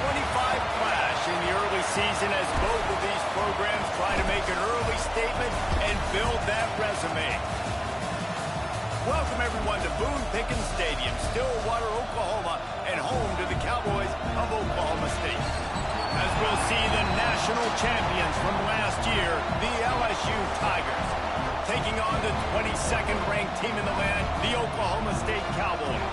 clash in the early season as both of these programs try to make an early statement and build that resume. Welcome, everyone, to Boone Pickens Stadium, Stillwater, Oklahoma, and home to the Cowboys of Oklahoma State. As we'll see the national champions from last year, the LSU Tigers, taking on the 22nd ranked team in the land, the Oklahoma State Cowboys.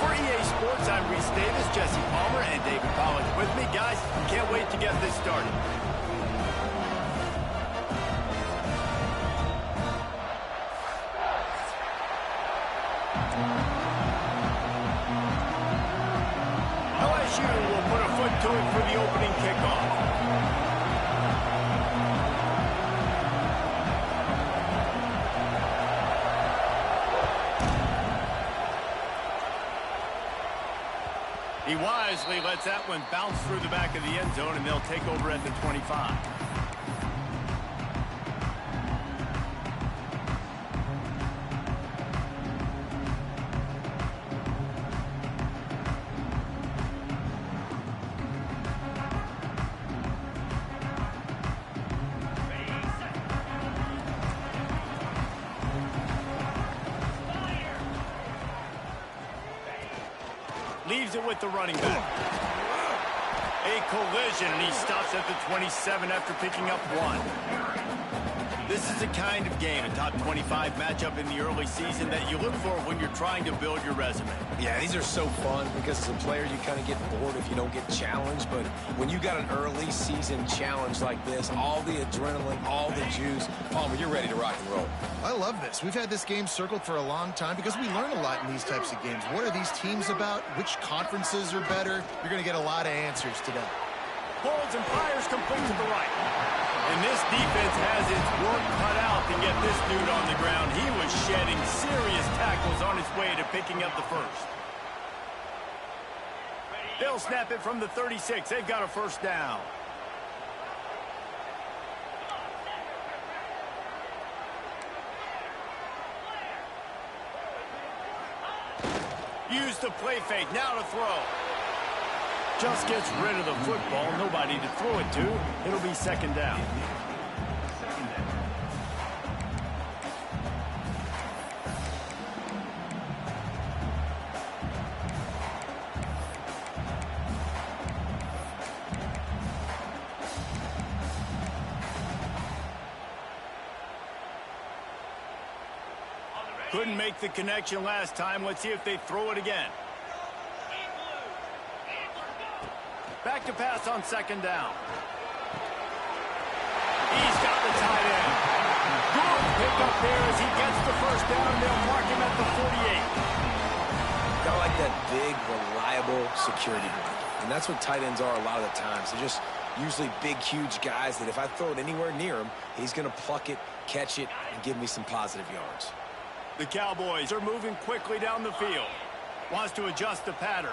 For EA Sports, I'm Reese Davis, Jesse Palmer, and David Pollack with me. Guys, can't wait to get this started. LSU will put a foot to it for the opening kickoff. He wisely lets that one bounce through the back of the end zone, and they'll take over at the 25. Leaves it with the running back. A collision, and he stops at the 27 after picking up one. This is the kind of game, a top 25 matchup in the early season, that you look for when you're trying to build your resume. Yeah, these are so fun because as a player, you kind of get bored if you don't get challenged. But when you got an early season challenge like this, all the adrenaline, all the juice, Palmer, you're ready to rock and roll. I love this. We've had this game circled for a long time because we learn a lot in these types of games. What are these teams about? Which conferences are better? You're going to get a lot of answers today. Holds and fires complete to the right. And this defense has its work cut out to get this dude on the ground. He was shedding serious tackles on his way to picking up the first. They'll snap it from the 36. They've got a first down. Use the play fake. Now to throw. Just gets rid of the football. Nobody to throw it to. It'll be second down. Couldn't make the connection last time. Let's see if they throw it again. Back to pass on second down. He's got the tight end. Good pick up there as he gets the first down. They'll mark him at the 48. Got like that big, reliable security blanket. And that's what tight ends are a lot of the times. They're just usually big, huge guys that if I throw it anywhere near him, he's going to pluck it, catch it, and give me some positive yards. The Cowboys are moving quickly down the field. Wants to adjust the pattern.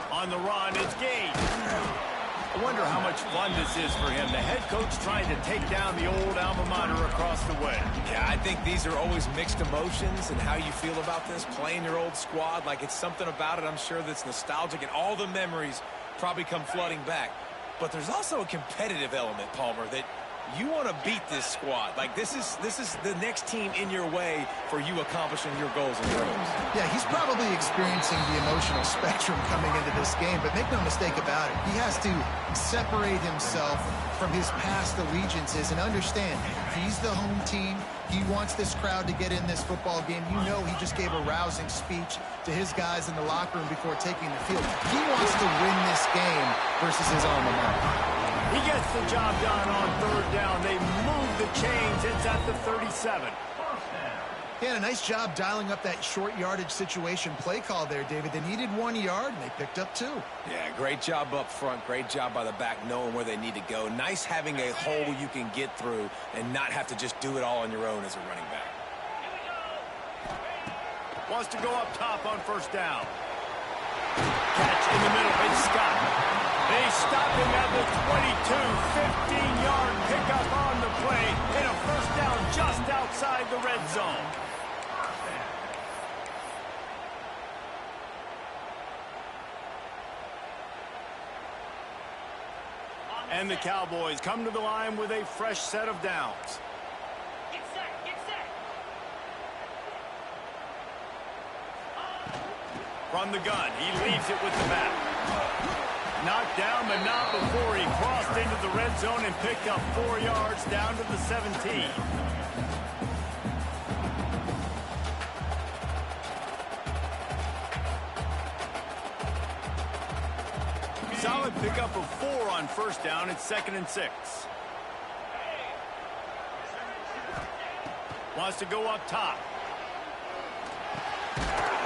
On the run, it's Gage. I wonder how much fun this is for him. The head coach trying to take down the old alma mater across the way. Yeah, I think these are always mixed emotions and how you feel about this, playing your old squad. Like it's something about it, I'm sure, that's nostalgic, and all the memories probably come flooding back. But there's also a competitive element, Palmer, that you want to beat this squad. Like this is the next team in your way for you accomplishing your goals and dreams. Yeah, he's probably experiencing the emotional spectrum coming into this game, but make no mistake about it. He has to separate himself from his past allegiances and understand he's the home team. He wants this crowd to get in this football game. You know he just gave a rousing speech to his guys in the locker room before taking the field. He wants to win this game versus his alma mater. He gets the job done on third down. They move the chains. It's at the 37. Yeah, and a nice job dialing up that short yardage situation play call there, David. They needed 1 yard, and they picked up 2. Yeah, great job up front. Great job by the back knowing where they need to go. Nice having a hole you can get through and not have to just do it all on your own as a running back. Wants to go up top on first down. Catch in the middle. It's Scott. They stop him at the 22. 15-yard pickup on the play. And a first down just outside the red zone. And the Cowboys come to the line with a fresh set of downs. Get set, get set. From the gun, he leaves it with the bat. Knocked down, but not before he crossed into the red zone and picked up 4 yards down to the 17. Solid pickup of 4 on first down. It's 2nd and 6. Wants to go up top.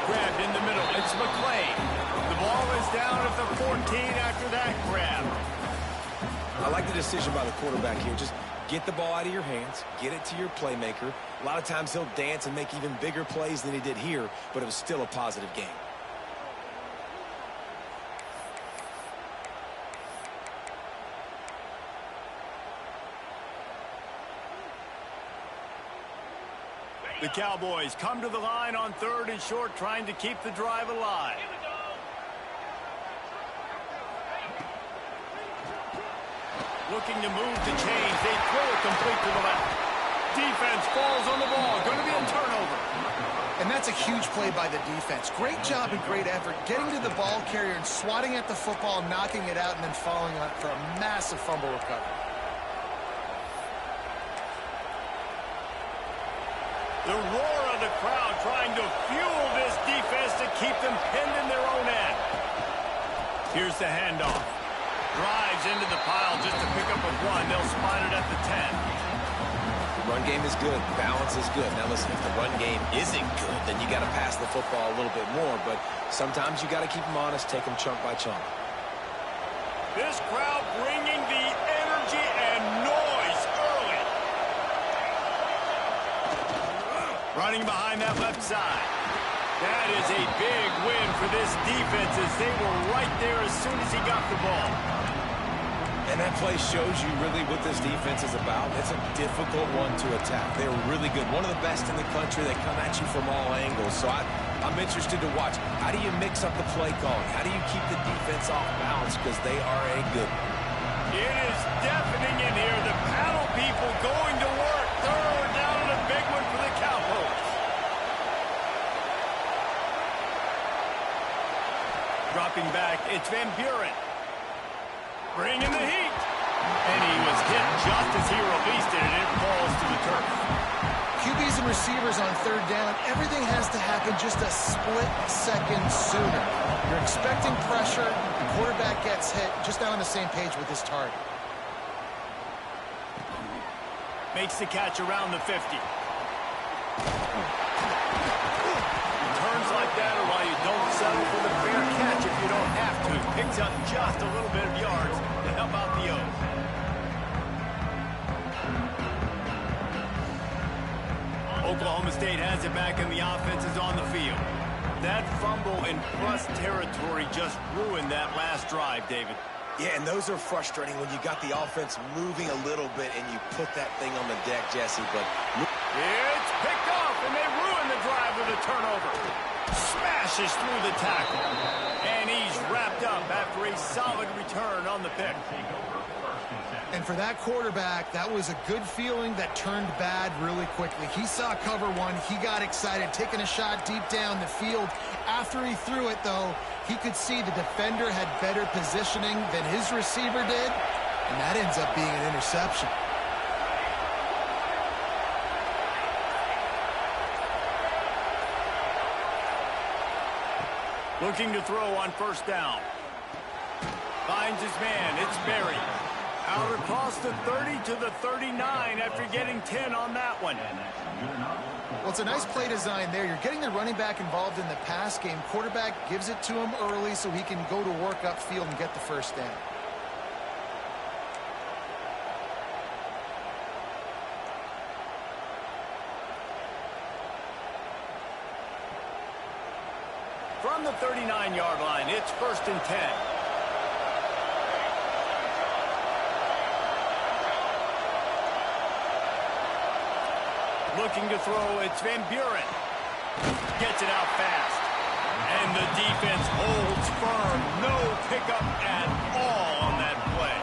Grabbed in the middle. It's McClain. The ball is down at the 14 after that grab. I like the decision by the quarterback here. Just get the ball out of your hands, get it to your playmaker. A lot of times he'll dance and make even bigger plays than he did here, but it was still a positive game. The Cowboys come to the line on 3rd and short, trying to keep the drive alive. Looking to move the chains. They throw it complete to the left. Defense falls on the ball. Going to be a turnover. And that's a huge play by the defense. Great job and great effort getting to the ball carrier and swatting at the football, knocking it out, and then following up for a massive fumble recovery. The roar of the crowd trying to fuel this defense to keep them pinned in their own end. Here's the handoff. Drives into the pile just to pick up a 1. They'll spot it at the 10. The run game is good. Balance is good. Now listen, if the run game isn't good, then you got to pass the football a little bit more. But sometimes you got to keep them honest, take them chunk by chunk. This crowd bringing the energy and noise early. Running behind that left side. That is a big win for this defense as they were right there as soon as he got the ball. And that play shows you really what this defense is about. It's a difficult one to attack. They're really good. One of the best in the country. They come at you from all angles. So I'm interested to watch. How do you mix up the play calling? How do you keep the defense off balance? Because they are a good one. It is deafening in here. The paddle people going to work. 3rd down and a big one for the Cowboys. Dropping back, it's Van Buren. Bringing the heat. And he was hit just as he released it, and it falls to the turf. QBs and receivers on 3rd down, everything has to happen just a split second sooner. You're expecting pressure, the quarterback gets hit, just not on the same page with his target. Makes the catch around the 50. Turns like that are why you don't settle for the fair catch if you don't have to. Picks up just a little bit of yards to help out the O's. Oklahoma State has it back and the offense is on the field. That fumble in plus territory just ruined that last drive, David. Yeah, and those are frustrating when you got the offense moving a little bit and you put that thing on the deck, Jesse. But it's picked off, and they ruin the drive with a turnover. Smashes through the tackle. And he's wrapped up after a solid return on the pick. And for that quarterback, that was a good feeling that turned bad really quickly. He saw cover 1. He got excited, taking a shot deep down the field. After he threw it, though, he could see the defender had better positioning than his receiver did, and that ends up being an interception. Looking to throw on 1st down. Finds his man. It's Berry. Out across the 30 to the 39 after getting 10 on that one. Well, it's a nice play design there. You're getting the running back involved in the pass game. Quarterback gives it to him early so he can go to work upfield and get the 1st down. From the 39-yard line, it's 1st and 10. Looking to throw, it's Van Buren. Gets it out fast. And the defense holds firm. No pickup at all on that play.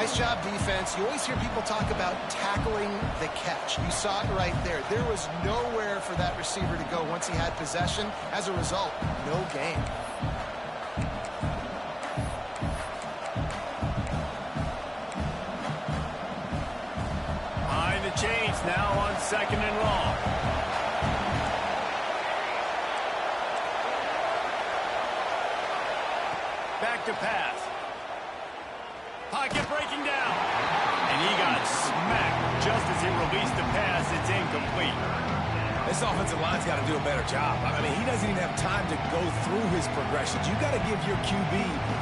Nice job, defense. You always hear people talk about tackling the catch. You saw it right there. There was nowhere for that receiver to go once he had possession. As a result, no gain. Behind the chains now on 2nd and long. Back to pass. Pocket breaking down. And he got smacked just as he released the pass. It's incomplete. This offensive line's got to do a better job. I mean, he doesn't even have time to go through his progressions. You got to give your QB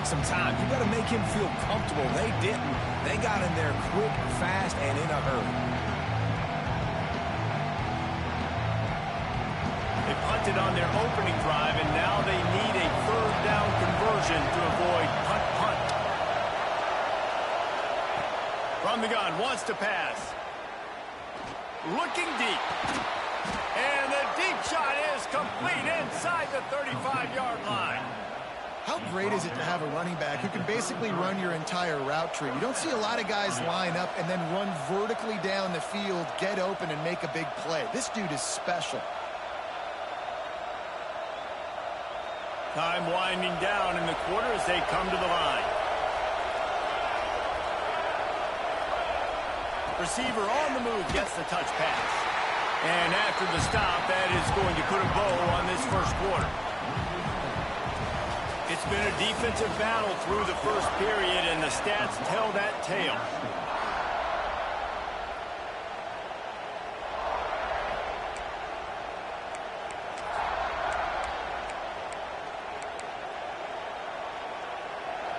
some time. You got to make him feel comfortable. They didn't. They got in there quick, fast, and in a hurry. They punted on their opening drive, and now they need a 3rd down conversion to avoid punt. From the gun, wants to pass. Looking deep. And the deep shot is complete inside the 35-yard line. How great is it to have a running back who can basically run your entire route tree? You don't see a lot of guys line up and then run vertically down the field, get open, and make a big play. This dude is special. Time winding down in the quarter as they come to the line. Receiver on the move gets the touch pass. And after the stop, that is going to put a bow on this first quarter. It's been a defensive battle through the first period, and the stats tell that tale.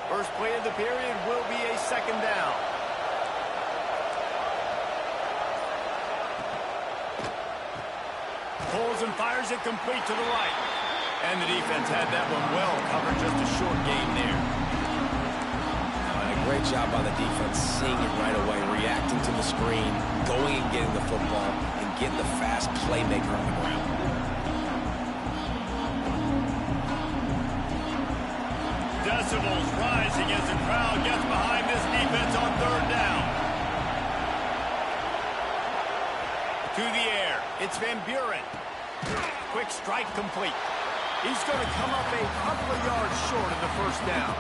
First play of the period will be a 2nd down. Pulls and fires it complete to the right. And the defense had that one well covered. Just a short gain there. A great job by the defense, seeing it right away, reacting to the screen, going and getting the football, and getting the fast playmaker on the ground. Decibels rising as the crowd gets behind this defense on 3rd down. To the air. It's Van Buren. Quick strike complete. He's going to come up a couple of yards short of the 1st down.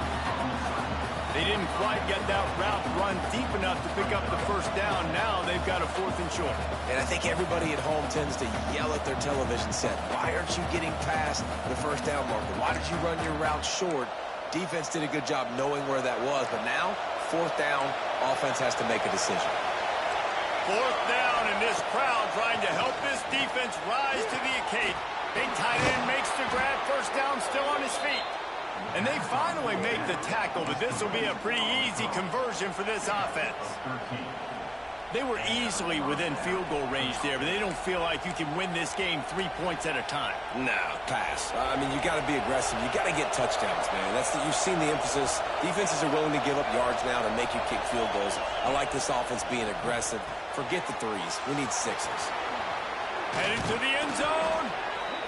They didn't quite get that route run deep enough to pick up the 1st down. Now they've got a 4th and short. And I think everybody at home tends to yell at their television set. Why aren't you getting past the 1st down marker? Why did you run your route short? Defense did a good job knowing where that was. But now, 4th down, offense has to make a decision. 4th down, and this crowd trying to help this defense rise to the occasion. Big tight end makes the grab. 1st down, still on his feet. And they finally make the tackle, but this will be a pretty easy conversion for this offense. They were easily within field goal range there, but they don't feel like you can win this game 3 points at a time. No, pass. I mean, you got to be aggressive. You got to get touchdowns, man. You've seen the emphasis. Defenses are willing to give up yards now to make you kick field goals. I like this offense being aggressive. Forget the 3s. We need 6s. Headed to the end zone.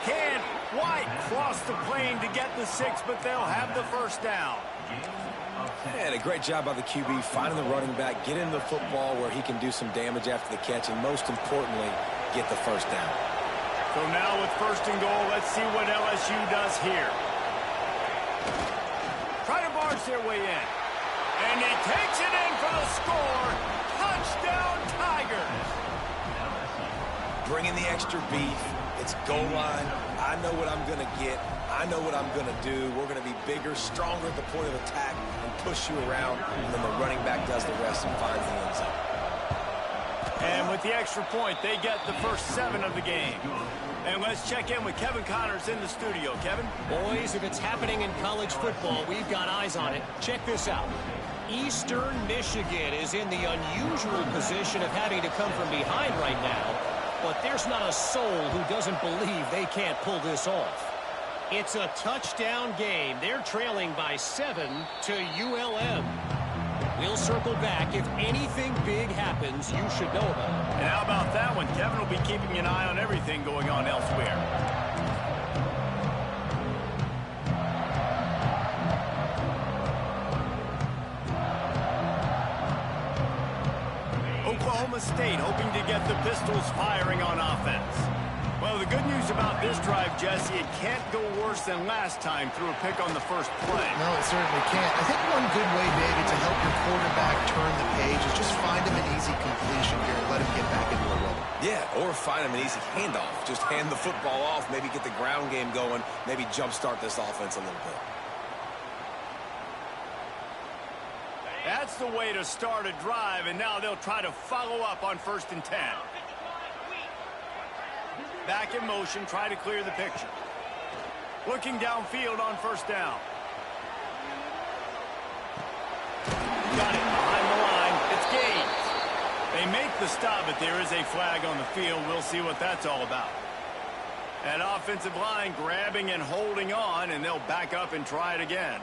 Can't quite cross the plane to get the 6, but they'll have the 1st down. And a great job by the QB finding the running back, get him the football where he can do some damage after the catch, and most importantly, get the 1st down. So now with 1st and goal, let's see what LSU does here. Try to barge their way in. And he takes it in for the score. Touchdown, Tigers. Bring in the extra beef. It's goal line. I know what I'm going to get. I know what I'm going to do. We're going to be bigger, stronger at the point of attack and push you around, and then the running back does the rest and finds the end zone. And with the extra point, they get the first 7 of the game. And let's check in with Kevin Connors in the studio. Kevin? Boys, if it's happening in college football, we've got eyes on it. Check this out. Eastern Michigan is in the unusual position of having to come from behind right now, but there's not a soul who doesn't believe they can't pull this off. It's a touchdown game. They're trailing by 7 to ULM. We'll circle back. If anything big happens, you should know about it. And how about that one? Kevin will be keeping an eye on everything going on elsewhere. State hoping to get the Pistols firing on offense. Well, the good news about this drive, Jesse, it can't go worse than last time through a pick on the first play. No, it certainly can't. I think one good way, maybe, to help your quarterback turn the page is just find him an easy completion here and let him get back into a rhythm. Yeah, or find him an easy handoff. Just hand the football off, maybe get the ground game going, maybe jumpstart this offense a little bit. That's the way to start a drive, and now they'll try to follow up on 1st and 10. Back in motion, try to clear the picture. Looking downfield on 1st down. Got it behind the line. It's gained. They make the stop, but there is a flag on the field. We'll see what that's all about. That offensive line grabbing and holding on, and they'll back up and try it again.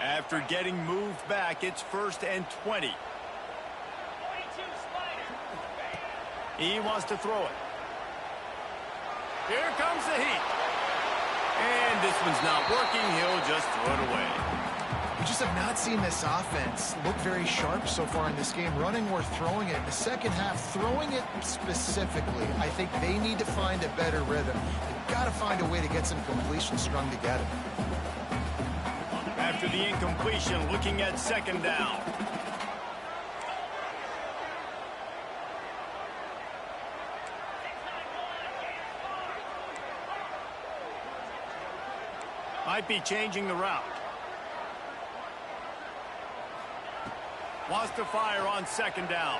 After getting moved back, it's 1st and 20. He wants to throw it. Here comes the heat. And this one's not working. He'll just throw it away. We just have not seen this offense look very sharp so far in this game, running or throwing it. In the second half, throwing it specifically, I think they need to find a better rhythm. They've got to find a way to get some completions strung together. After the incompletion, looking at 2nd down. Might be changing the route. Wants to fire on 2nd down.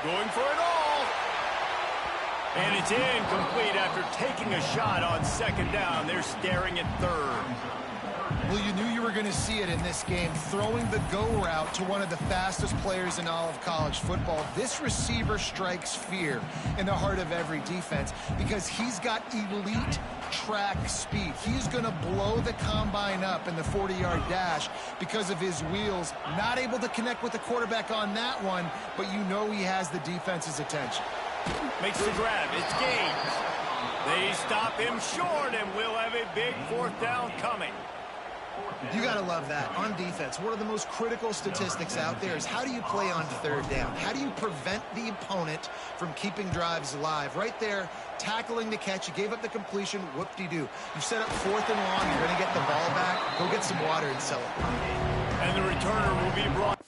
Going for it all. And it's incomplete after taking a shot on 2nd down. They're staring at 3rd. Well, you knew you were going to see it in this game, throwing the go route to one of the fastest players in all of college football. This receiver strikes fear in the heart of every defense because he's got elite track speed. He's going to blow the combine up in the 40-yard dash because of his wheels. Not able to connect with the quarterback on that one, but you know he has the defense's attention. Makes the grab. It's gained. They stop him short, and we'll have a big 4th down coming. You got to love that. On defense, one of the most critical statistics out there is how do you play on 3rd down? How do you prevent the opponent from keeping drives alive? Right there, tackling the catch. You gave up the completion. Whoop-de-doo. You set up 4th and long. You're going to get the ball back. Go get some water and sell it. And the returner will be brought.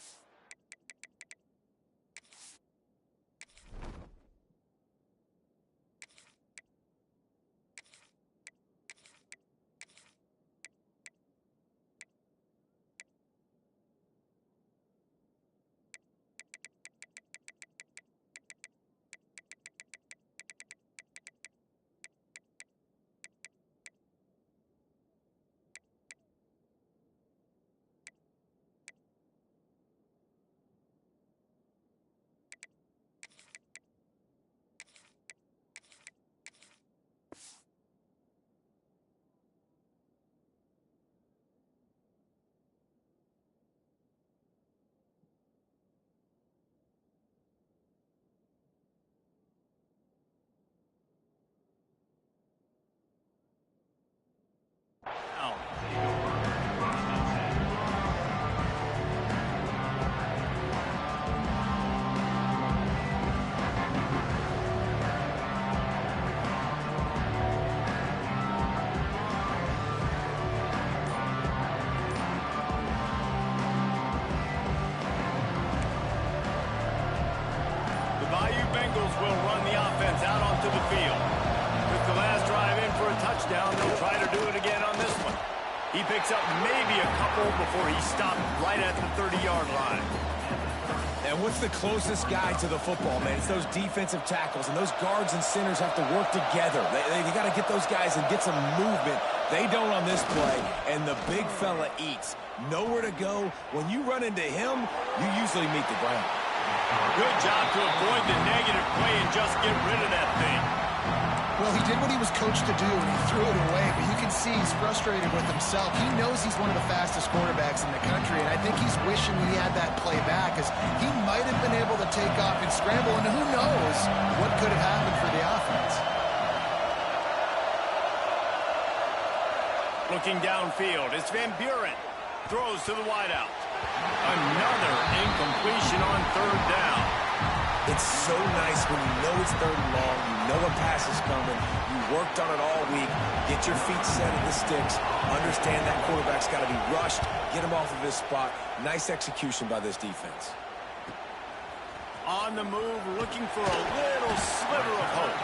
Will run the offense out onto the field. Took the last drive in for a touchdown. They'll try to do it again on this one. He picks up maybe a couple before he stopped right at the 30-yard line. And what's the closest guy to the football, man? It's those defensive tackles, and those guards and centers have to work together. They got to get those guys and get some movement. They don't on this play, and the big fella eats. Nowhere to go. When you run into him, you usually meet the ground. Good job to avoid the negative play and just get rid of that thing. Well, he did what he was coached to do, and he threw it away, but you can see he's frustrated with himself. He knows he's one of the fastest quarterbacks in the country, and I think he's wishing he had that play back, as he might have been able to take off and scramble, and who knows what could have happened for the offense. Looking downfield, it's Van Buren. Throws to the wideout. Another incompletion on third down. It's so nice when you know it's third and long, you know a pass is coming, you worked on it all week, get your feet set at the sticks, understand that quarterback's got to be rushed, get him off of his spot. Nice execution by this defense. On the move, looking for a little sliver of hope.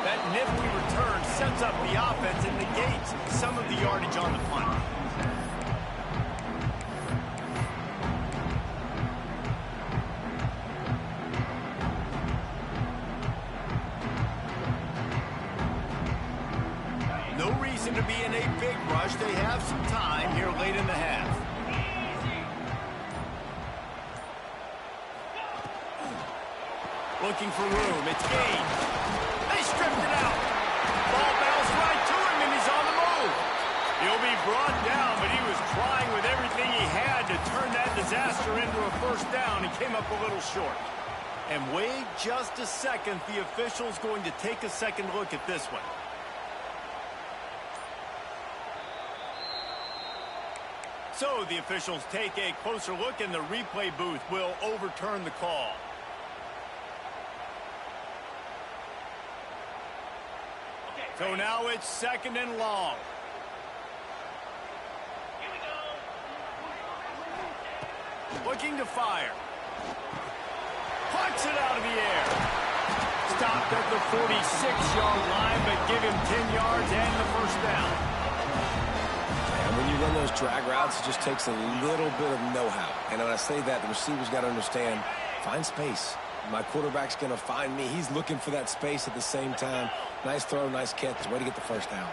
That nifty return sets up the offense and negates some of the yardage on the punt. No reason to be in a big rush. They have some time here late in the half. Looking for room. It's Gaines. They stripped it out. Ball bounced right to him, and he's on the move. He'll be brought down, but he was trying with everything he had to turn that disaster into a first down. He came up a little short. And wait just a second. The official's going to take a second look at this one. So the officials take a closer look, and the replay booth will overturn the call. So now it's second and long. Here we go. Looking to fire. Puts it out of the air. Stopped at the 46-yard line, but give him 10 yards and the first down. And when you run those drag routes, it just takes a little bit of know-how. And when I say that, the receiver's got to understand, find space. My quarterback's going to find me. He's looking for that space at the same time. Nice throw, nice catch. Way to get the first down.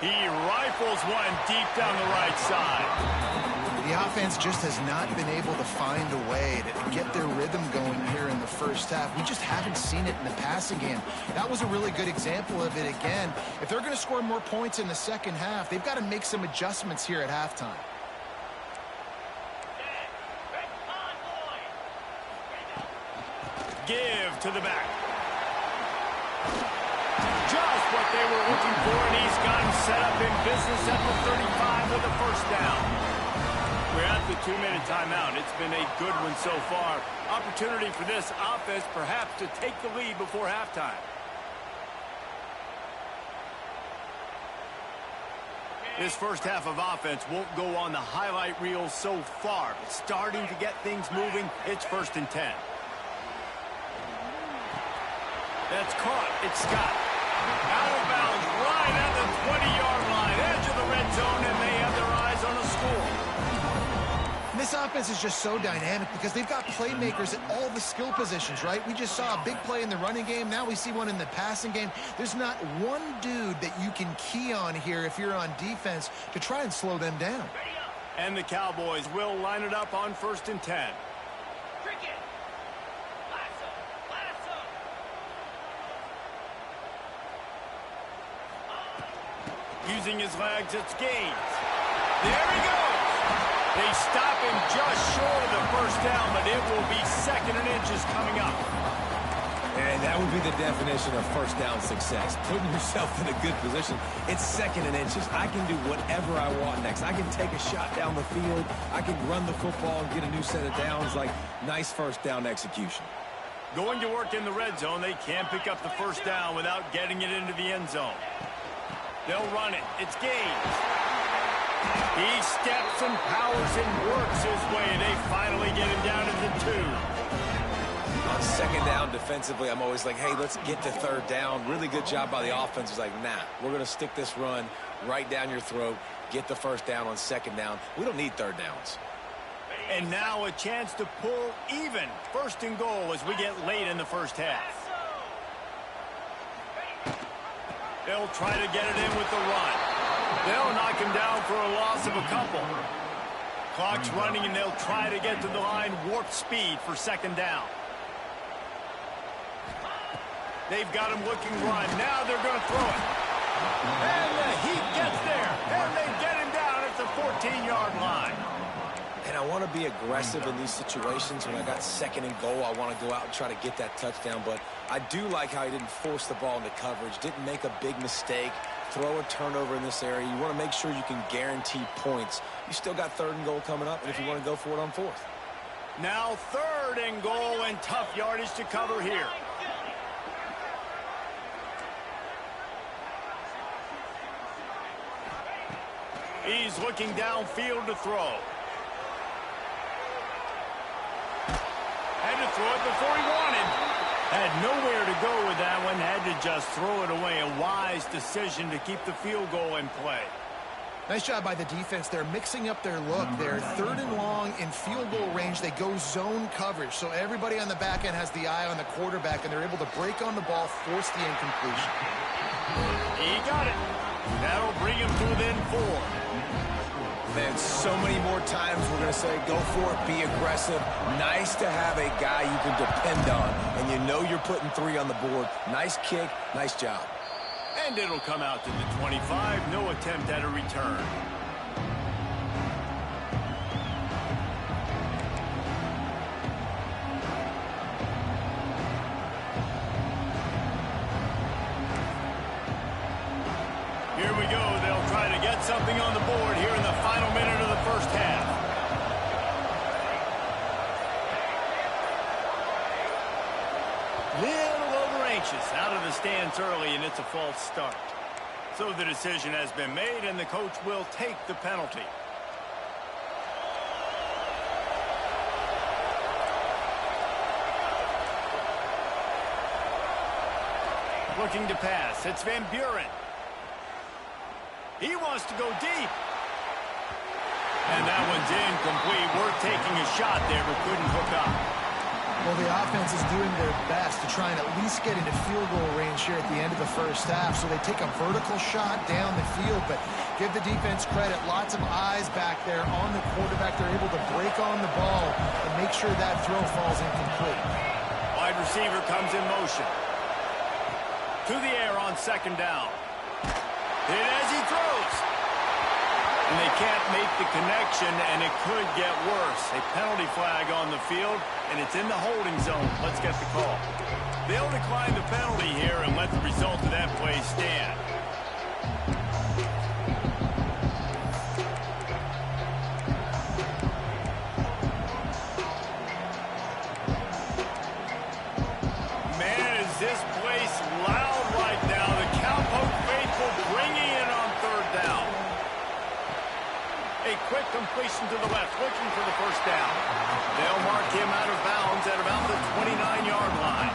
He rifles one deep down the right side. The offense just has not been able to find a way to get their rhythm going here in the first half. We just haven't seen it in the passing game. That was a really good example of it again. If they're going to score more points in the second half, they've got to make some adjustments here at halftime. Give to the back. Just what they were looking for, and he's got him set up in business at the 35 with the first down. We're at the 2-minute timeout. It's been a good one so far. Opportunity for this offense perhaps to take the lead before halftime. This first half of offense won't go on the highlight reel so far, but starting to get things moving, it's 1st and 10. That's caught. It's Scott. Out of bounds right at the 20-yard line. Edge of the red zone, and they have their eyes on a score. And this offense is just so dynamic because they've got playmakers at all the skill positions, right? We just saw a big play in the running game. Now we see one in the passing game. There's not one dude that you can key on here if you're on defense to try and slow them down. And the Cowboys will line it up on 1st and 10. Using his legs, it's Gaines. There he goes. They stop him just short of the first down, but it will be 2nd and inches coming up. And that would be the definition of first down success. Putting yourself in a good position. It's 2nd and inches. I can do whatever I want next. I can take a shot down the field. I can run the football and get a new set of downs. Like, nice first down execution. Going to work in the red zone. They can't pick up the first down without getting it into the end zone. They'll run it. It's Gaines. He steps and powers and works his way. They finally get him down at the 2. On 2nd down defensively, I'm always like, hey, let's get to 3rd down. Really good job by the offense. It's like, nah, we're going to stick this run right down your throat, get the first down on 2nd down. We don't need 3rd downs. And now a chance to pull even 1st and goal as we get late in the first half. They'll try to get it in with the run. They'll knock him down for a loss of a couple. Clock's running, and they'll try to get to the line warp speed for 2nd down. They've got him looking run. Now they're going to throw it. And the Heat gets there. And they get him down at the 14-yard line. And I want to be aggressive in these situations. When I got second and goal, I want to go out and try to get that touchdown. But I do like how he didn't force the ball into coverage, didn't make a big mistake, throw a turnover in this area. You want to make sure you can guarantee points. You still got third and goal coming up, and if you want to go for it on fourth. Now third and goal, and tough yardage to cover here. He's looking downfield to throw. Had to throw it before he wanted. Had nowhere to go with that one. Had to just throw it away. A wise decision to keep the field goal in play. Nice job by the defense. They're mixing up their look. They're third and long in field goal range. They go zone coverage. So everybody on the back end has the eye on the quarterback, and they're able to break on the ball, force the incompletion. He got it. That'll bring him to within 4. Man, so many more times we're going to say, go for it, be aggressive. Nice to have a guy you can depend on, and you know you're putting 3 on the board. Nice kick, nice job. And it'll come out to the 25. No attempt at a return. Here we go. They'll try to get something on the board here in the final minute of the first half. Little over anxious out of the stands early, and it's a false start. So the decision has been made, and the coach will take the penalty. Looking to pass. It's Van Buren. He wants to go deep. And that one's incomplete. We're taking a shot there, but couldn't hook up. Well, the offense is doing their best to try and at least get into field goal range here at the end of the first half. So they take a vertical shot down the field, but give the defense credit. Lots of eyes back there on the quarterback. They're able to break on the ball and make sure that throw falls incomplete. Wide receiver comes in motion. To the air on second down. Hit as he throws. And they can't make the connection, and it could get worse. A penalty flag on the field, and it's in the holding zone. Let's get the call. They'll decline the penalty here and let the result of that play stand. Man, is this place loud right now. The Cowpoke faithful bringing it on third down. A quick completion to the left, looking for the first down. They'll mark him out of bounds at about the 29-yard line.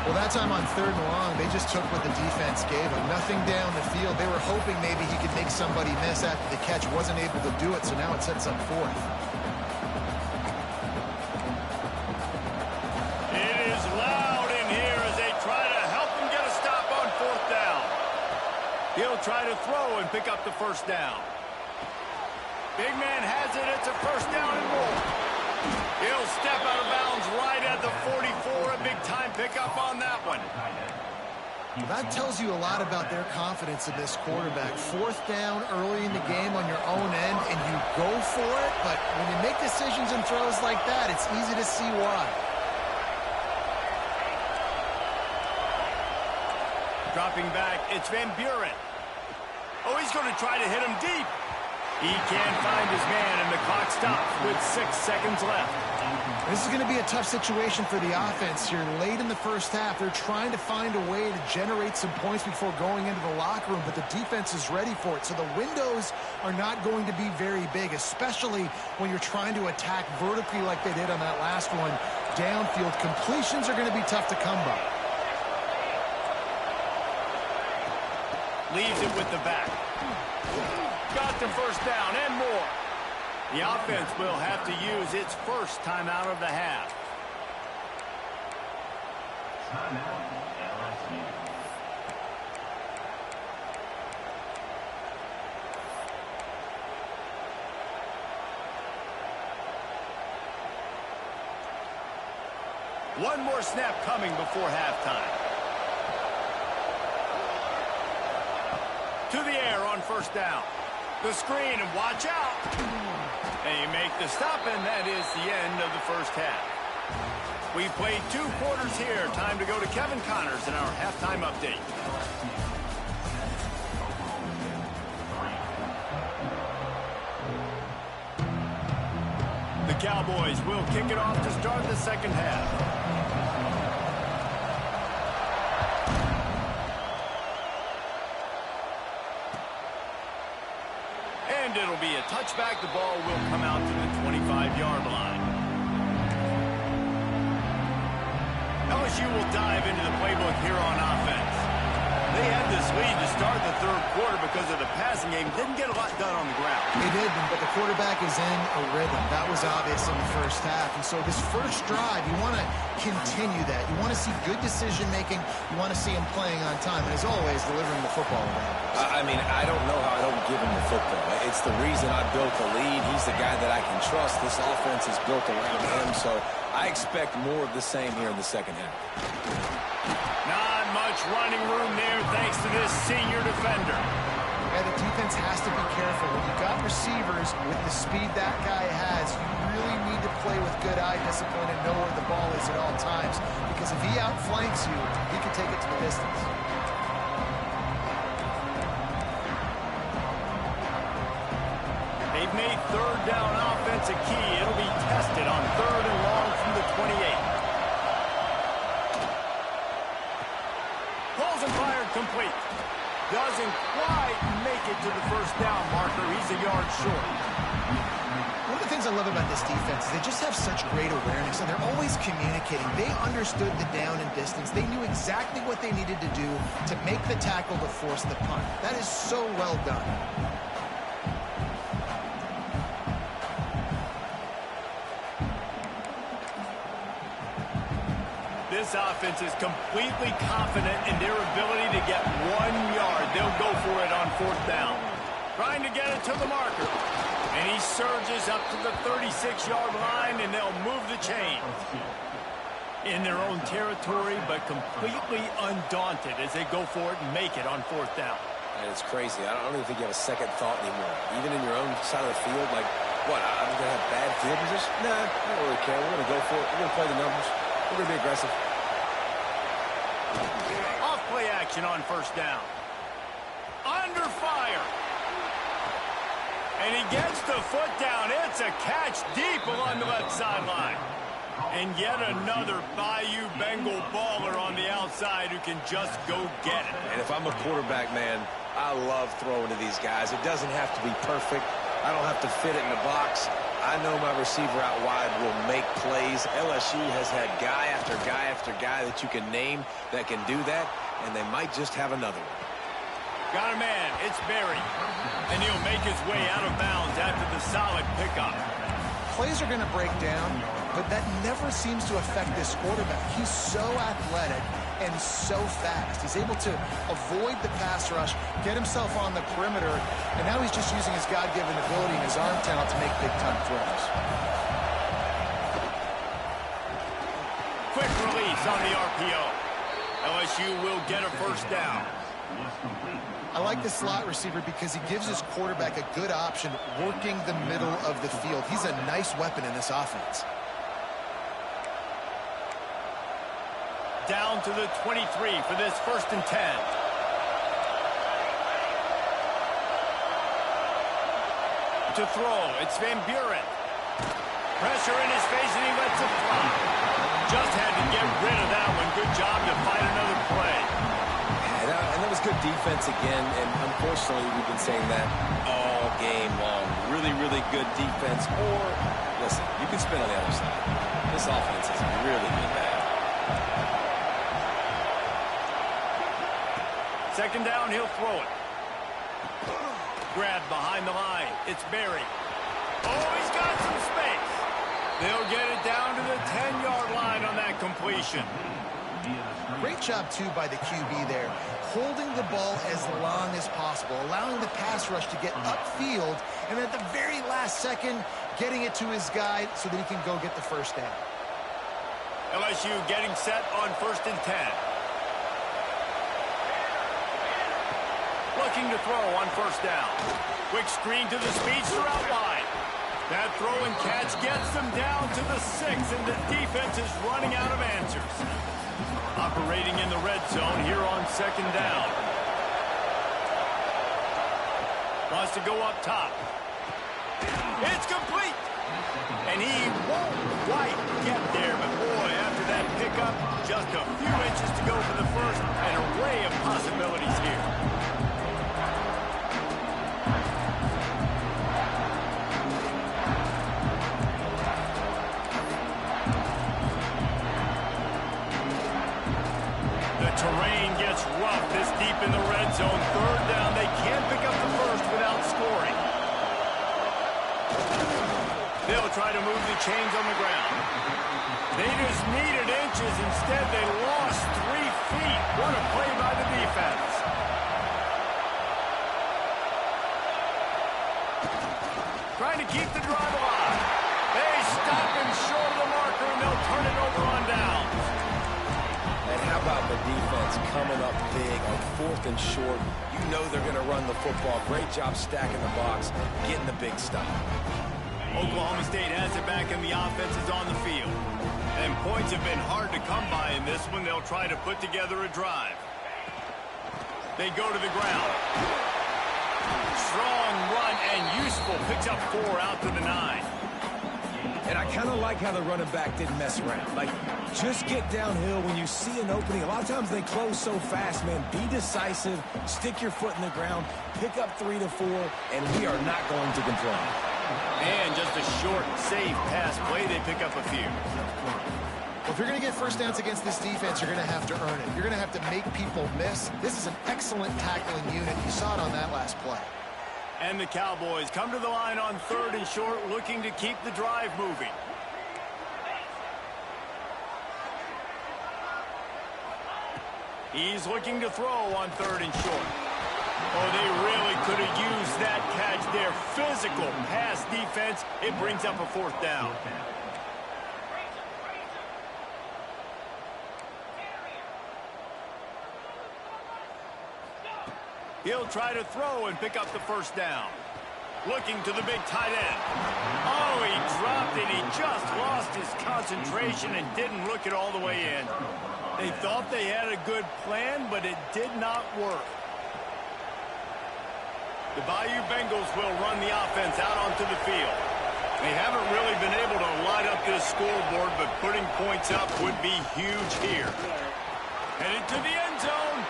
Well, that time on third and long, they just took what the defense gave them. Nothing down the field. They were hoping maybe he could make somebody miss after the catch. Wasn't able to do it, so now it sets up fourth. It is loud in here as they try to help him get a stop on fourth down. He'll try to throw and pick up the first down. Big man has it. It's a first down and more. He'll step out of bounds right at the 44. A big-time pickup on that one. Well, that tells you a lot about their confidence in this quarterback. Fourth down early in the game on your own end, and you go for it. But when you make decisions and throws like that, it's easy to see why. Dropping back, it's Van Buren. Oh, he's going to try to hit him deep. He can't find his man, and the clock stops with 6 seconds left. This is going to be a tough situation for the offense here. Late in the first half, they're trying to find a way to generate some points before going into the locker room, but the defense is ready for it. So the windows are not going to be very big, especially when you're trying to attack vertically like they did on that last one. Downfield completions are going to be tough to come by. Leaves it with the back. Got the first down and more. The offense will have to use its first timeout of the half. One more snap coming before halftime. To the air on first down. The screen, and watch out. They make the stop, and that is the end of the first half. We played 2 quarters here. Time to go to Kevin Connors in our halftime update. The Cowboys will kick it off to start the second half. And it'll be a touchback. The ball will come out to the 25-yard line. LSU will dive into the playbook here on offense. They had this lead to start the third quarter because of the passing game. Didn't get a lot done on the ground. They didn't, but the quarterback is in a rhythm. That was obvious in the first half. And so this first drive, you want to continue that. You want to see good decision-making. You want to see him playing on time. And as always, delivering the football. I mean, I don't know how I don't give him the football. It's the reason I built the lead. He's the guy that I can trust. This offense is built around him, so I expect more of the same here in the second half. Not much running room there thanks to this senior defender. Yeah, the defense has to be careful. When you've got receivers with the speed that guy has, you really need to play with good eye discipline and know where the ball is at all times. Because if he outflanks you, he can take it to the distance. They've made third down offense a key. It'll be tested on 3rd and long from the 28. Pulls and fired complete. Doesn't quite make it to the first down marker. He's a yard short. One of the things I love about this defense is they just have such great awareness, and they're always communicating. They understood the down and distance. They knew exactly what they needed to do to make the tackle to force the punt. That is so well done. This offense is completely confident in their ability to get 1 yard. They'll go for it on 4th down. Trying to get it to the marker. And he surges up to the 36-yard line, and they'll move the chain. In their own territory, but completely undaunted as they go for it and make it on 4th down. And it's crazy. I don't even think you have a second thought anymore. Even in your own side of the field, like, what, I'm going to have bad field position? Nah, I don't really care. We're going to go for it. We're going to play the numbers. We're going to be aggressive. Off play action on 1st down. Under fire. And he gets the foot down. It's a catch deep along the left sideline. And yet another Bayou Bengal baller on the outside who can just go get it. And if I'm a quarterback, man, I love throwing to these guys. It doesn't have to be perfect. I don't have to fit it in the box. I know my receiver out wide will make plays. LSU has had guy after guy after guy that you can name that can do that, and they might just have another one. Got a man. It's Berry. And he'll make his way out of bounds after the solid pickup. Plays are going to break down, but that never seems to affect this quarterback. He's so athletic and so fast. He's able to avoid the pass rush, get himself on the perimeter, and now he's just using his God-given ability and his arm talent to make big-time throws. Quick release on the RPO. LSU will get a 1st down. I like the slot receiver because he gives his quarterback a good option working the middle of the field. He's a nice weapon in this offense. Down to the 23 for this 1st and 10. To throw, it's Van Buren. Pressure in his face, and he lets it fly. Just had to get rid of that one. Good job to find another play. And that was good defense again, and unfortunately we've been saying that all game long. Really, really good defense. Or, listen, you can spin on the other side. This offense has really been bad. 2nd down, he'll throw it. Grabbed behind the line. It's Berry. Oh, he's got some space. They'll get it down to the 10-yard line on that completion. Great job, too, by the QB there, holding the ball as long as possible, allowing the pass rush to get upfield, and at the very last second, getting it to his guy so that he can go get the 1st down. LSU getting set on 1st and 10. Looking to throw on 1st down. Quick screen to the speedster out wide. That throw and catch gets them down to the 6, and the defense is running out of answers. Operating in the red zone here on 2nd down. Wants to go up top. It's complete. And he won't quite get there, but boy, after that pickup, just a few inches to go for the first. An array of possibilities here. Terrain gets rough this deep in the red zone. 3rd down. They can't pick up the first without scoring. They'll try to move the chains on the ground. They just needed inches. Instead, they lost 3 feet. What a play by the defense. Trying to keep the drive alive. They stop him short of the marker, and they'll turn it over on downs. And how about the defense coming up big on 4th and short? You know they're going to run the football. Great job stacking the box, getting the big stop. Oklahoma State has it back, and the offense is on the field. And points have been hard to come by in this one. They'll try to put together a drive. They go to the ground. Strong run and useful. Picks up 4 out to the 9. And I kind of like how the running back didn't mess around. Like, just get downhill when you see an opening. A lot of times they close so fast, man. Be decisive, stick your foot in the ground, pick up 3 to 4, and we are not going to complain. And just a short, safe pass play. They pick up a few. Well, if you're going to get first downs against this defense, you're going to have to earn it. You're going to have to make people miss. This is an excellent tackling unit. You saw it on that last play. And the Cowboys come to the line on 3rd and short, looking to keep the drive moving. He's looking to throw on 3rd and short. Oh, they really could have used that catch there. Physical pass defense. It brings up a 4th down. He'll try to throw and pick up the first down. Looking to the big tight end. Oh, he dropped it. He just lost his concentration and didn't look it all the way in. They thought they had a good plan, but it did not work. The Bayou Bengals will run the offense out onto the field. They haven't really been able to light up this scoreboard, but putting points up would be huge here. Headed to the end zone.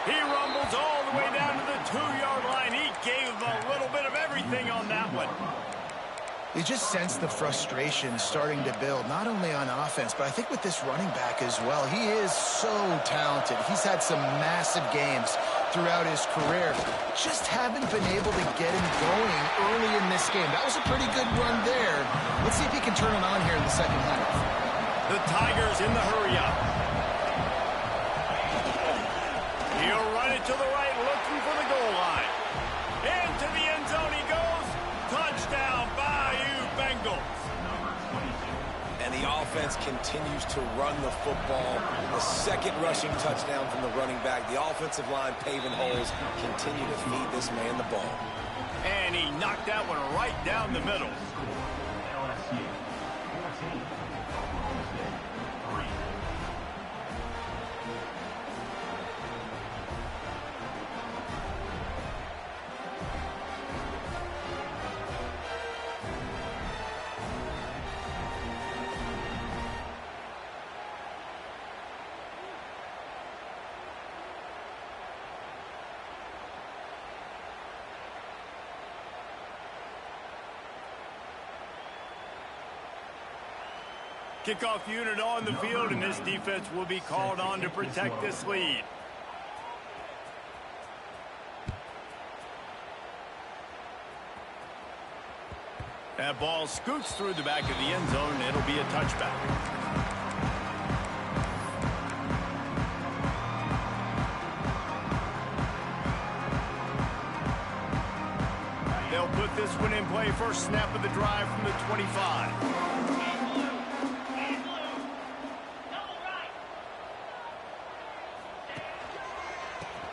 He rumbles all the way down to the 2-yard line. He gave a little bit of everything on that one. You just sense the frustration starting to build, not only on offense, but I think with this running back as well. He is so talented. He's had some massive games throughout his career. Just haven't been able to get him going early in this game. That was a pretty good run there. Let's see if he can turn it on here in the second half. The Tigers in the hurry-up. He'll run it to the right, looking for the goal line. Into the end zone he goes. Touchdown, Bayou Bengals. And the offense continues to run the football. The second rushing touchdown from the running back. The offensive line paving holes. Continue to feed this man the ball. And he knocked that one right down the middle. Kickoff unit on the field, and this defense will be called on to protect this lead. That ball scoots through the back of the end zone, and it'll be a touchback. They'll put this one in play. First snap of the drive from the 25.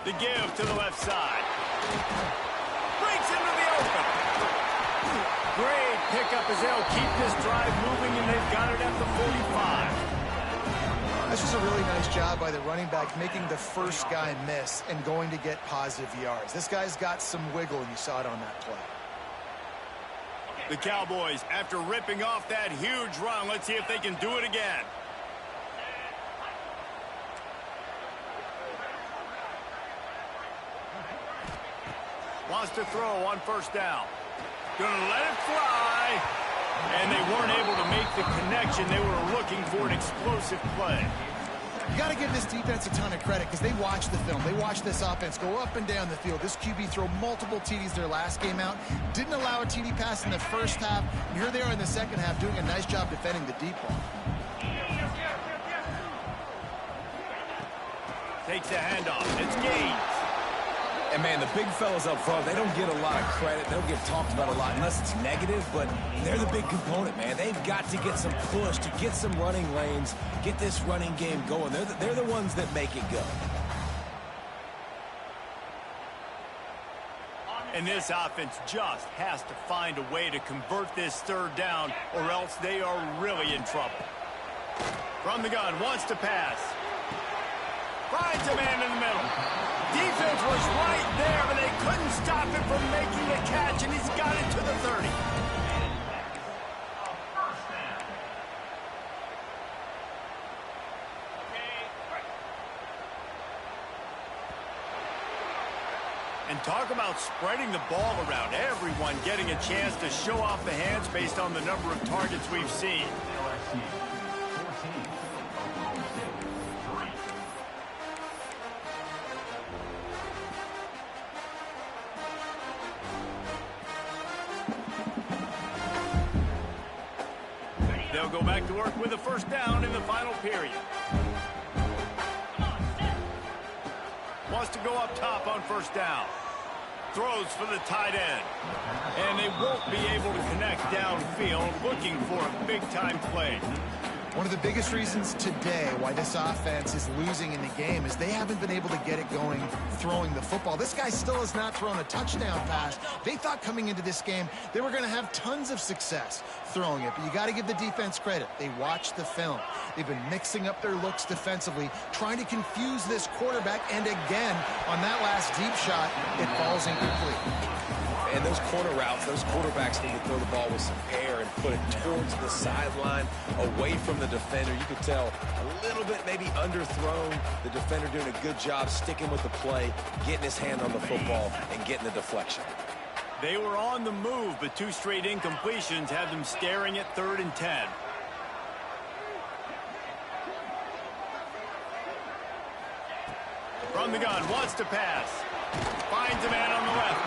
The give to the left side. Breaks into the open. Great pickup as they'll keep this drive moving, and they've got it at the 45. That's just a really nice job by the running back, making the first guy miss and going to get positive yards. This guy's got some wiggle, and you saw it on that play. The Cowboys, after ripping off that huge run, let's see if they can do it again. Wants to throw on first down. Gonna let it fly. And they weren't able to make the connection. They were looking for an explosive play. You got to give this defense a ton of credit because they watched the film. They watched this offense go up and down the field. This QB throw multiple TDs their last game out. Didn't allow a TD pass in the first half. And here they are in the second half doing a nice job defending the deep ball. Takes the handoff. It's Gaines. And, man, the big fellas up front, they don't get a lot of credit. They don't get talked about a lot unless it's negative, but they're the big component, man. They've got to get some push, to get some running lanes, get this running game going. They're the ones that make it go. And this offense just has to find a way to convert this third down, or else they are really in trouble. From the gun, wants to pass. Finds a man in the middle. Defense was right there, but they couldn't stop him from making the catch, and he's got it to the 30. And talk about spreading the ball around. Everyone getting a chance to show off the hands based on the number of targets we've seen. They'll go back to work with a first down in the final period. Wants to go up top on first down. Throws for the tight end. And they won't be able to connect downfield, looking for a big-time play. One of the biggest reasons today why this offense is losing in the game is they haven't been able to get it going throwing the football. This guy still has not thrown a touchdown pass. They thought coming into this game they were going to have tons of success throwing it, but you got to give the defense credit. They watched the film. They've been mixing up their looks defensively, trying to confuse this quarterback, and again, on that last deep shot, it falls incomplete. And those corner routes, those quarterbacks need to throw the ball with some air and put it towards the sideline, away from the defender. You could tell a little bit maybe underthrown. The defender doing a good job sticking with the play, getting his hand on the football, and getting the deflection. They were on the move, but two straight incompletions had them staring at 3rd and 10. From the gun, wants to pass. Finds a man on the left.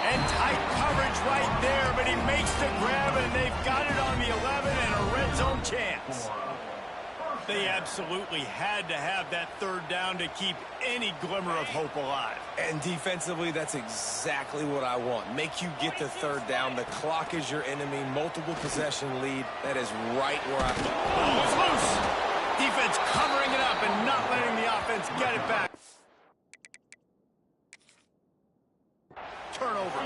And tight coverage right there, but he makes the grab, and they've got it on the 11 and a red zone chance. They absolutely had to have that third down to keep any glimmer of hope alive. And defensively, that's exactly what I want. Make you get the third down. The clock is your enemy. Multiple possession lead. That is right where I... Oh, it's loose. Defense covering it up and not letting the offense get it back. Turnover.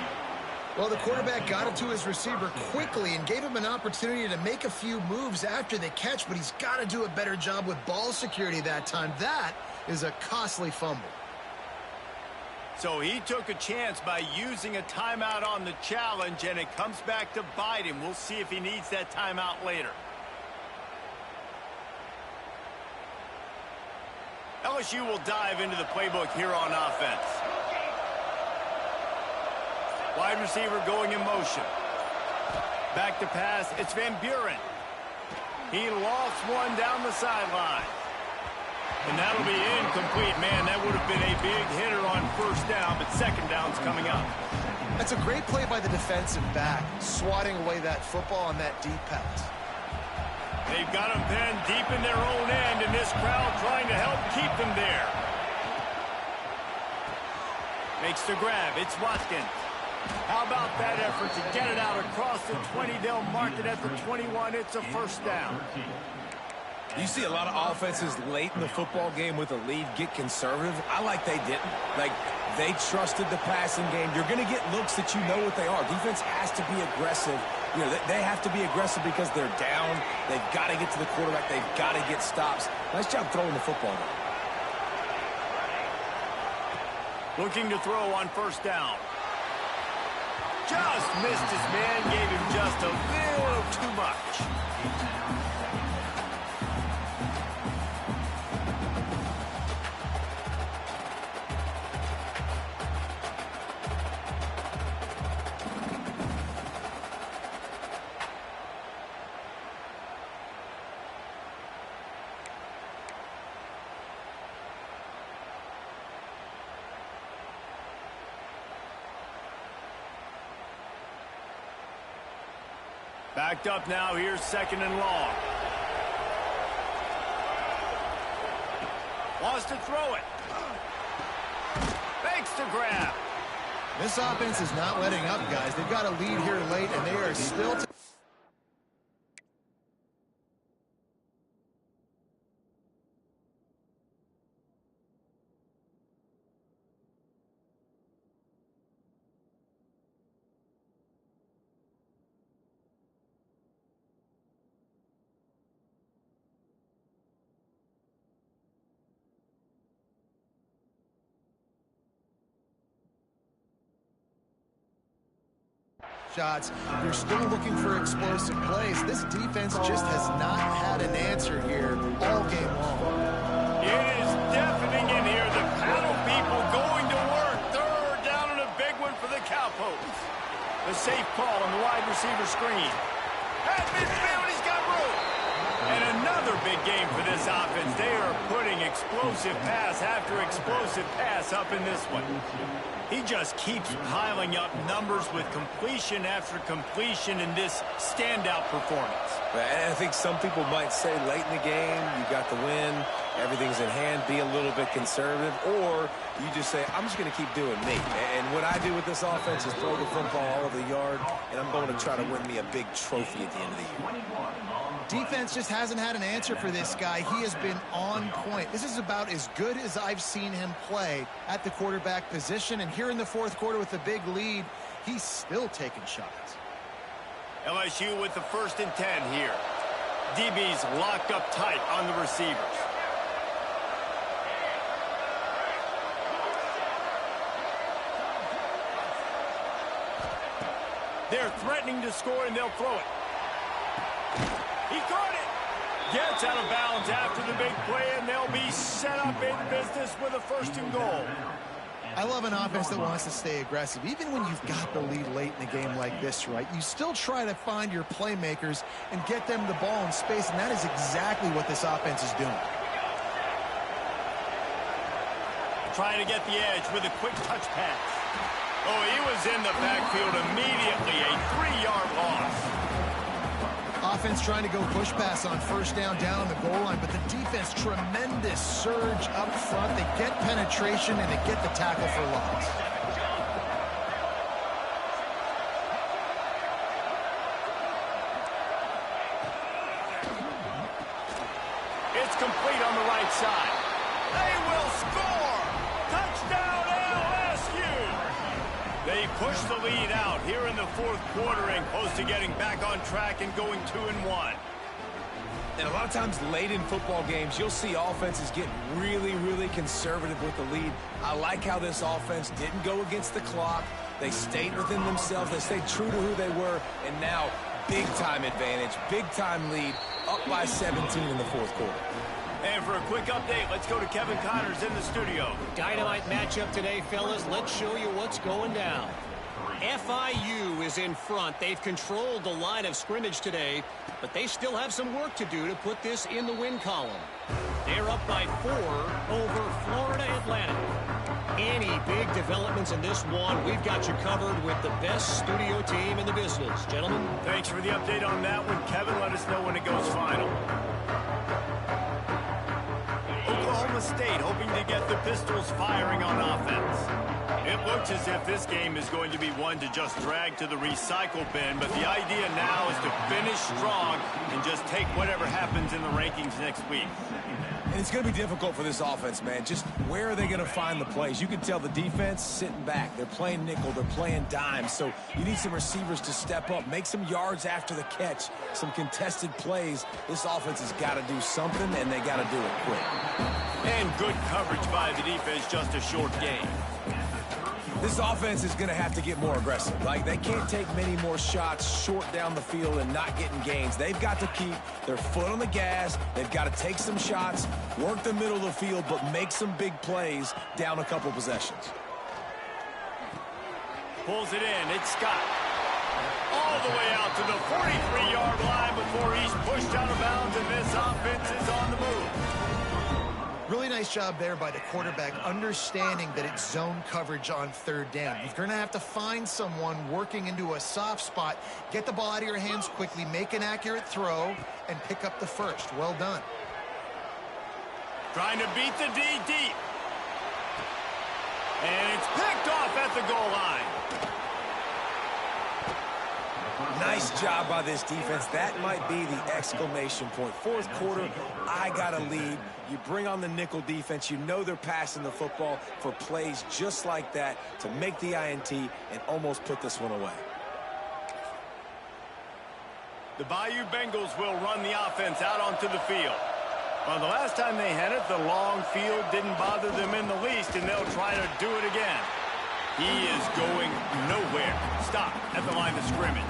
Well, the quarterback got it to his receiver quickly and gave him an opportunity to make a few moves after the catch, but he's got to do a better job with ball security that time. That is a costly fumble. So he took a chance by using a timeout on the challenge, and it comes back to bite him. We'll see if he needs that timeout later. LSU will dive into the playbook here on offense. Wide receiver going in motion. Back to pass, it's Van Buren. He lost one down the sideline. And that'll be incomplete. Man, that would have been a big hitter on first down, but second down's coming up. That's a great play by the defensive back, swatting away that football on that deep pass. They've got them pinned deep in their own end, and this crowd trying to help keep them there. Makes the grab. It's Watkins. How about that effort to get it out across the 20? They'll mark it at the 21. It's a first down. You see a lot of offenses late in the football game with a lead get conservative. I like they didn't. Like, they trusted the passing game. You're going to get looks that you know what they are. Defense has to be aggressive You know, they have to be aggressive because they're down. They've got to get to the quarterback. They've got to get stops. Nice job throwing the football, though. Looking to throw on first down. Just missed his man, gave him just a little too much. Backed up now, here's second and long. Wants to throw it. Makes the grab. This offense is not letting up, guys. They've got a lead here late, and they are still... shots. You're still looking for explosive plays. This defense just has not had an answer here all game long. It is deafening in here. The paddle people going to work. Third down and a big one for the Cowpokes. The safe call on the wide receiver screen. At midfield, he's got room. And another big game for this offense. They are putting explosive pass after explosive pass up in this one. He just keeps piling up numbers with completion after completion in this standout performance. And I think some people might say late in the game, you got the win, everything's in hand, be a little bit conservative, or you just say, I'm just going to keep doing me. And what I do with this offense is throw the football all over the yard, and I'm going to try to win me a big trophy at the end of the year. Defense just hasn't had an answer for this guy. He has been on point. This is about as good as I've seen him play at the quarterback position. And here in the fourth quarter with a big lead, he's still taking shots. LSU with the 1st and 10 here. DB's locked up tight on the receivers. They're threatening to score, and they'll throw it. He caught it. Gets out of bounds after the big play, and they'll be set up in business with a 1st and goal. I love an offense that wants to stay aggressive. Even when you've got the lead late in the game like this, right, you still try to find your playmakers and get them the ball in space, and that is exactly what this offense is doing. Trying to get the edge with a quick touch pass. Oh, he was in the backfield immediately. A 3-yard loss. Offense trying to go push pass on first down on the goal line, but the defense, tremendous surge up front. They get penetration, and they get the tackle for loss. It's complete on the right side. They will score! Touchdown, LSU! They push the lead out here in the fourth quarter and close to getting back on track and going 2-1. And a lot of times late in football games, you'll see offenses get really, really conservative with the lead. I like how this offense didn't go against the clock. They stayed within themselves. They stayed true to who they were. And now, big-time advantage, big-time lead, up by 17 in the fourth quarter. And for a quick update, let's go to Kevin Connors in the studio. Dynamite matchup today, fellas. Let's show you what's going down. FIU is in front. They've controlled the line of scrimmage today, but they still have some work to do to put this in the win column. They're up by 4 over Florida Atlantic. Any big developments in this one, we've got you covered with the best studio team in the business. Gentlemen. Thanks for the update on that one, Kevin. Let us know when it goes final. Oklahoma State hoping to get the Pistols firing on offense. It looks as if this game is going to be one to just drag to the recycle bin, but the idea now is to finish strong and just take whatever happens in the rankings next week. And it's going to be difficult for this offense, man. Just where are they going to find the plays? You can tell the defense sitting back. They're playing nickel. They're playing dime. So you need some receivers to step up, make some yards after the catch, some contested plays. This offense has got to do something, and they got to do it quick. And good coverage by the defense, just a short game. This offense is going to have to get more aggressive. Like, they can't take many more shots short down the field and not getting gains. They've got to keep their foot on the gas. They've got to take some shots, work the middle of the field, but make some big plays down a couple possessions. Pulls it in. It's Scott. All the way out to the 43-yard line before he's pushed out of bounds, and this offense is on the move. Really nice job there by the quarterback, understanding that it's zone coverage on third down. You're going to have to find someone working into a soft spot, get the ball out of your hands quickly, make an accurate throw, and pick up the first. Well done. Trying to beat the D deep. And it's picked off at the goal line. Nice job by this defense. That might be the exclamation point. Fourth quarter, I got a lead. You bring on the nickel defense. You know they're passing the football for plays just like that to make the INT and almost put this one away. The Bayou Bengals will run the offense out onto the field. Well, the last time they had it, the long field didn't bother them in the least, and they'll try to do it again. He is going nowhere. Stop at the line of scrimmage.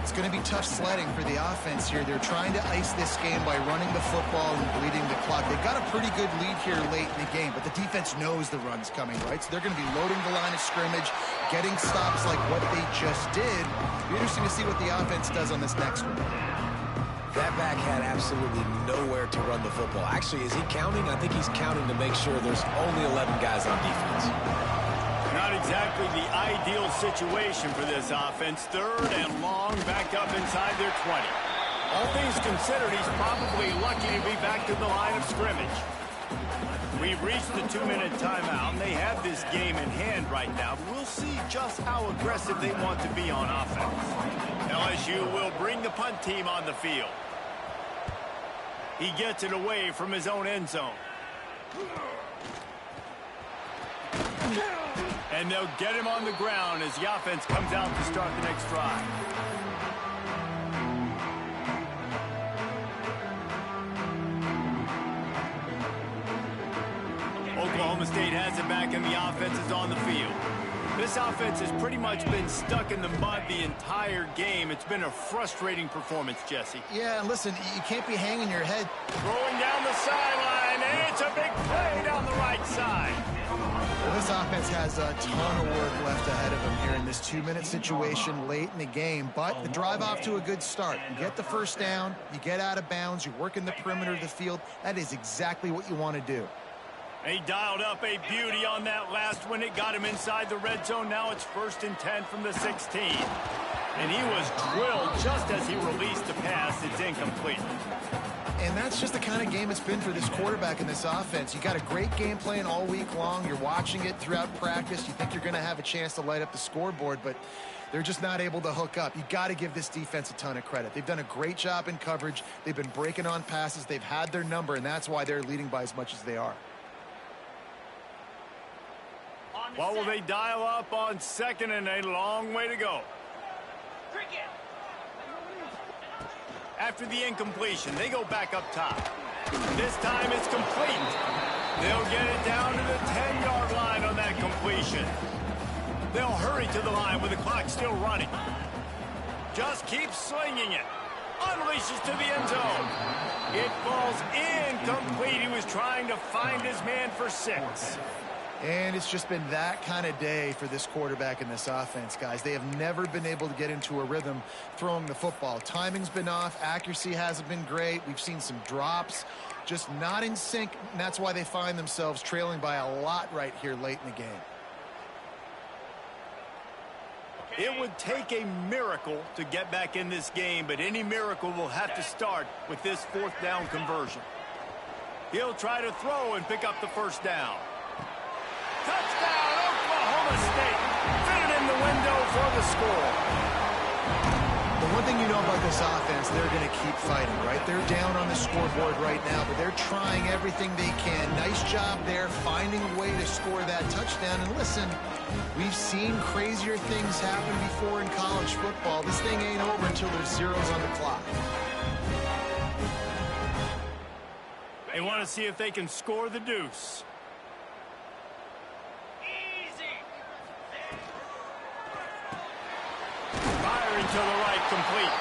It's going to be tough sledding for the offense here. They're trying to ice this game by running the football and bleeding the clock. They've got a pretty good lead here late in the game, but the defense knows the run's coming, right? So they're going to be loading the line of scrimmage, getting stops like what they just did. It'll be interesting to see what the offense does on this next one. That back had absolutely nowhere to run the football. Actually, is he counting? I think he's counting to make sure there's only 11 guys on defense. Not exactly the ideal situation for this offense. Third and long, back up inside their 20. All things considered, he's probably lucky to be back to the line of scrimmage. We've reached the 2-minute timeout, and they have this game in hand right now. We'll see just how aggressive they want to be on offense. LSU will bring the punt team on the field. He gets it away from his own end zone. And they'll get him on the ground as the offense comes out to start the next drive. Oklahoma State has it back, and the offense is on the field. This offense has pretty much been stuck in the mud the entire game. It's been a frustrating performance, Jesse. Yeah, and listen, you can't be hanging your head. Throwing down the sideline, and it's a big play down the right side. Well, this offense has a ton of work left ahead of them here in this 2-minute situation late in the game, but the drive off to a good start. You get the first down, you get out of bounds, you work in the perimeter of the field. That is exactly what you want to do. He dialed up a beauty on that last one. It got him inside the red zone. Now it's 1st and 10 from the 16. And he was drilled just as he released the pass. It's incomplete. And that's just the kind of game it's been for this quarterback in this offense. You got a great game plan all week long. You're watching it throughout practice. You think you're going to have a chance to light up the scoreboard, but they're just not able to hook up. You got to give this defense a ton of credit. They've done a great job in coverage. They've been breaking on passes. They've had their number, and that's why they're leading by as much as they are. What will they dial up on 2nd and a long way to go? After the incompletion, they go back up top. This time it's complete. They'll get it down to the 10-yard line on that completion. They'll hurry to the line with the clock still running. Just keep slinging it. Unleashes to the end zone. It falls incomplete. He was trying to find his man for 6. And it's just been that kind of day for this quarterback in this offense, guys. They have never been able to get into a rhythm throwing the football. Timing's been off. Accuracy hasn't been great. We've seen some drops, just not in sync. And that's why they find themselves trailing by a lot right here late in the game. It would take a miracle to get back in this game, but any miracle will have to start with this 4th down conversion. He'll try to throw and pick up the 1st down. Touchdown, Oklahoma State. Fitted in the window for the score. The one thing you know about this offense, they're going to keep fighting, right? They're down on the scoreboard right now, but they're trying everything they can. Nice job there, finding a way to score that touchdown. And listen, we've seen crazier things happen before in college football. This thing ain't over until there's zeros on the clock. They want to see if they can score the deuce. Firing to the right, complete.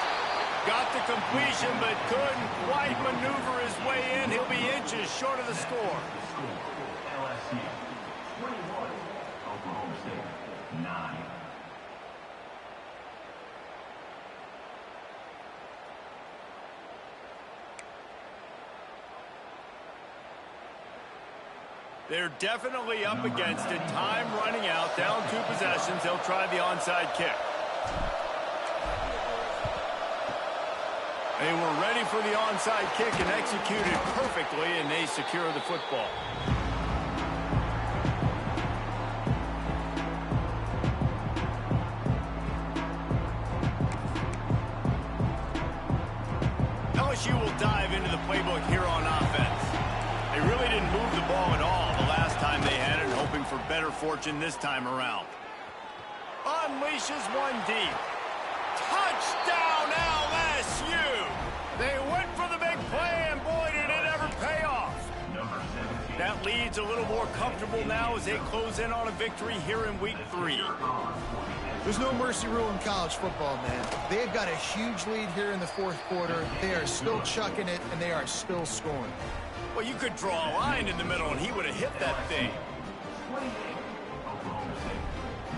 Got the completion, but couldn't quite maneuver his way in. He'll be inches short of the score. LSU 21, Oklahoma State 9. They're definitely up against it. Time running out. Down 2 possessions. They'll try the onside kick. They were ready for the onside kick and executed perfectly, and they secure the football. LSU will dive into the playbook here on offense. They really didn't move the ball at all the last time they had it, hoping for better fortune this time around. Unleashes one deep. Touchdown LSU! They went for the big play, and boy, did it ever pay off. That lead's a little more comfortable now as they close in on a victory here in week 3. There's no mercy rule in college football, man. They've got a huge lead here in the 4th quarter. They are still chucking it, and they are still scoring. Well, you could draw a line in the middle, and he would have hit that thing.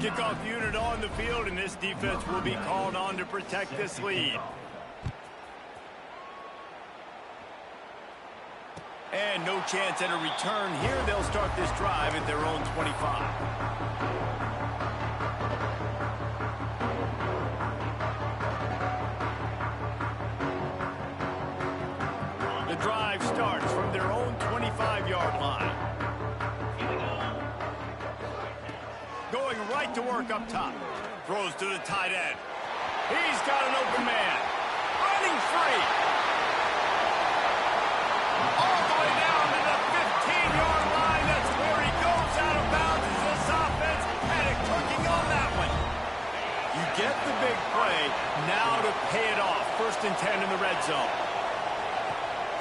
Kickoff unit on the field, and this defense will be called on to protect this lead. And no chance at a return here. They'll start this drive at their own 25. The drive starts from their own 25-yard line. Going right to work up top. Throws to the tight end. He's got an open man. Running free. All the way down to the 15-yard line. That's where he goes out of bounds as this offense had it cooking on that one. You get the big play. Now to pay it off. 1st and 10 in the red zone.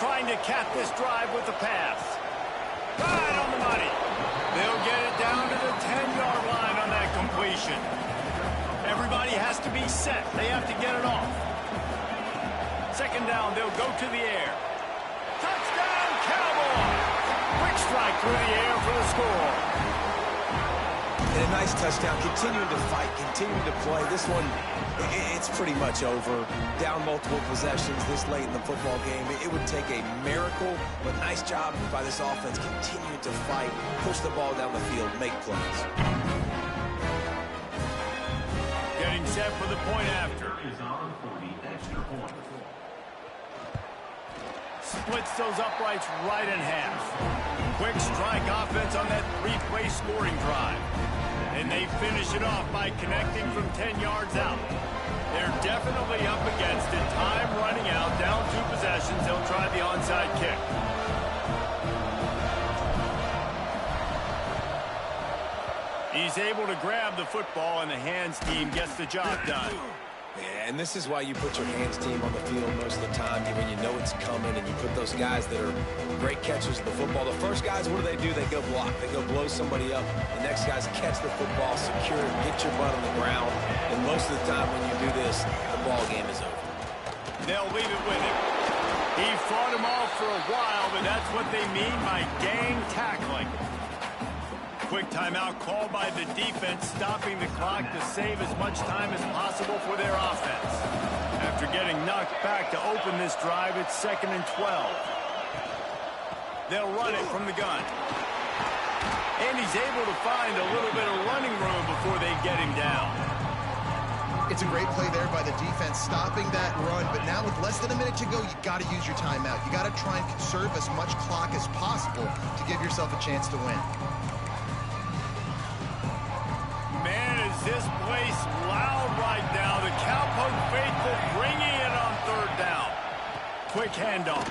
Trying to cap this drive with the pass. Right on the money. They'll get it down to the 10-yard line on that completion. Everybody has to be set. They have to get it off. 2nd down, they'll go to the air. Touchdown, Cowboys! Quick strike through the air for the score. And a nice touchdown, continuing to fight, continuing to play. This one, it's pretty much over. Down multiple possessions this late in the football game. It would take a miracle, but nice job by this offense continuing to fight, push the ball down the field, make plays. Getting set for the point after. Is on for the extra point. Splits those uprights right in half. Quick strike offense on that 3-play scoring drive. And they finish it off by connecting from 10 yards out. They're definitely up against it. Time running out. Down 2 possessions. They'll try the onside kick. He's able to grab the football, and the hands team gets the job done. Yeah, and this is why you put your hands team on the field most of the time when you know it's coming, and you put those guys that are great catchers of the football. The first guys, what do? They go block. They go blow somebody up. The next guys catch the football, secure it, get your butt on the ground. And most of the time when you do this, the ball game is over. They'll leave it with him. He fought him off for a while, but that's what they mean by gang tackling. Quick timeout called by the defense, stopping the clock to save as much time as possible for their offense. After getting knocked back to open this drive, it's 2nd and 12. They'll run it from the gun. And he's able to find a little bit of running room before they get him down. It's a great play there by the defense, stopping that run. But now with less than a minute to go, you got to use your timeout. You got to try and conserve as much clock as possible to give yourself a chance to win. this place loud right now. The Cowpoke faithful bringing it on third down. Quick handoff.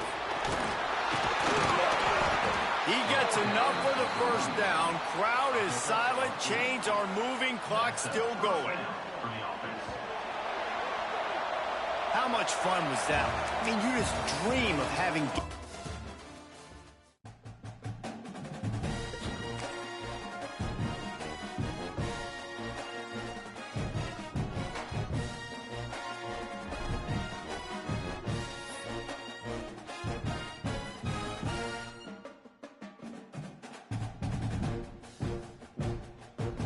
He gets enough for the first down. Crowd is silent. Chains are moving. Clock still going. How much fun was that? I mean, you just dream of having...